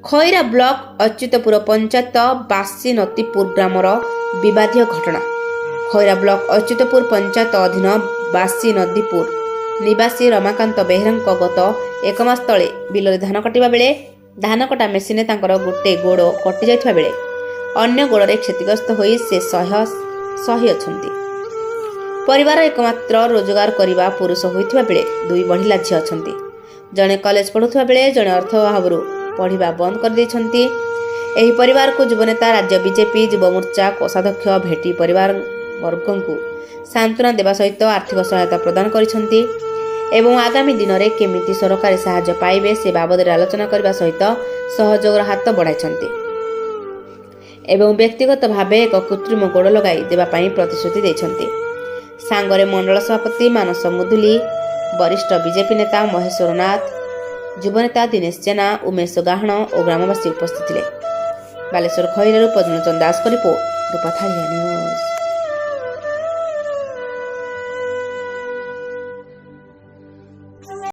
Khaira block Achyutpur panchayat ବାସି ନତିପୁର ଗ୍ରାମର ବିବାଦୀୟ ଘଟଣା। ଖଇରା ବ୍ଲକ ଅଚ୍ୟୁତପୁର ପଞ୍ଚାୟତ ଅଧୀନ ବାସି ନଦୀପୁର ନିବାସୀ ରମାକାନ୍ତ ବେହେରାଙ୍କ ଗତ 1 ମାସ ତଳେ ବିଲରେ ଧାନ କାଟିବା ବେଳେ ଧାନ କଟା ମେସିନରେ ତାଙ୍କର ଗୋଟେ ଗୋଡ଼ କଟି ଯାଇଥିବା ବେଳେ ଅନ୍ୟ ଗୋଡ଼ରେ କ୍ଷତିଗ୍ରସ୍ତ ହୋଇ ସେ ସହି ଅଛନ୍ତି। ପରିବାର ଏକମାତ୍ର ରୋଜଗାର କରିବା ପୁରୁଷ ହୋଇଥିବା ବେଳେ 2 ବଢ଼ିଲା ଝିଅ ଅଛନ୍ତି। ଜଣେ କଲେଜ ପଢ଼ୁଥିବା ବେଳେ ଜଣେ ଅର୍ଥ ଅଭାବରୁ ପଢ଼ିବା ବନ୍ଦ କରିଦେଇଛନ୍ତି। ଏହି ପରିବାରକୁ ଯୁବନେତା ରାଜ୍ୟ ବିଜେପି ଯୁବମୋର୍ଚ୍ଚା କୋଷାଧ୍ୟକ୍ଷ ଭେଟି ପରିବାର ବର୍ଗଙ୍କୁ ସାନ୍ତ୍ୱନା ଦେବା ସହିତ ଆର୍ଥିକ ସହାୟତା ପ୍ରଦାନ କରିଛନ୍ତି ଏବଂ ଆଗାମୀ ଦିନରେ କେମିତି ସରକାରୀ ସାହାଯ୍ୟ ପାଇବେ ସେ ବାବଦରେ ଆଲୋଚନା କରିବା ସହିତ ସହଯୋଗର ହାତ ବଢ଼ାଇଛନ୍ତି ଏବଂ ବ୍ୟକ୍ତିଗତ ଭାବେ ଏକ କୃତ୍ରିମ ଗୋଡ଼ ଲଗାଇ ଦେବା ପାଇଁ ପ୍ରତିଶ୍ରୁତି ଦେଇଛନ୍ତି। ସାଙ୍ଗରେ ମଣ୍ଡଳ ସଭାପତି ମାନସ ମୁଦୁଲି, ବରିଷ୍ଠ ବିଜେପି ନେତା ମହେଶ୍ୱର ନାଥ, ଯୁବନେତା ଦିନେଶ ଜେନା, ଉମେଶ ଗାହାଣ ଓ ଗ୍ରାମବାସୀ ଉପସ୍ଥିତ ଥିଲେ। ବାଲେଶ୍ୱର ଖଇରାରୁ ପଦ୍ମଲୋଚନ ଦାସଙ୍କ ରିପୋର୍ଟ, ରୂପାଥାଳିଆ ନ୍ୟୁଜ।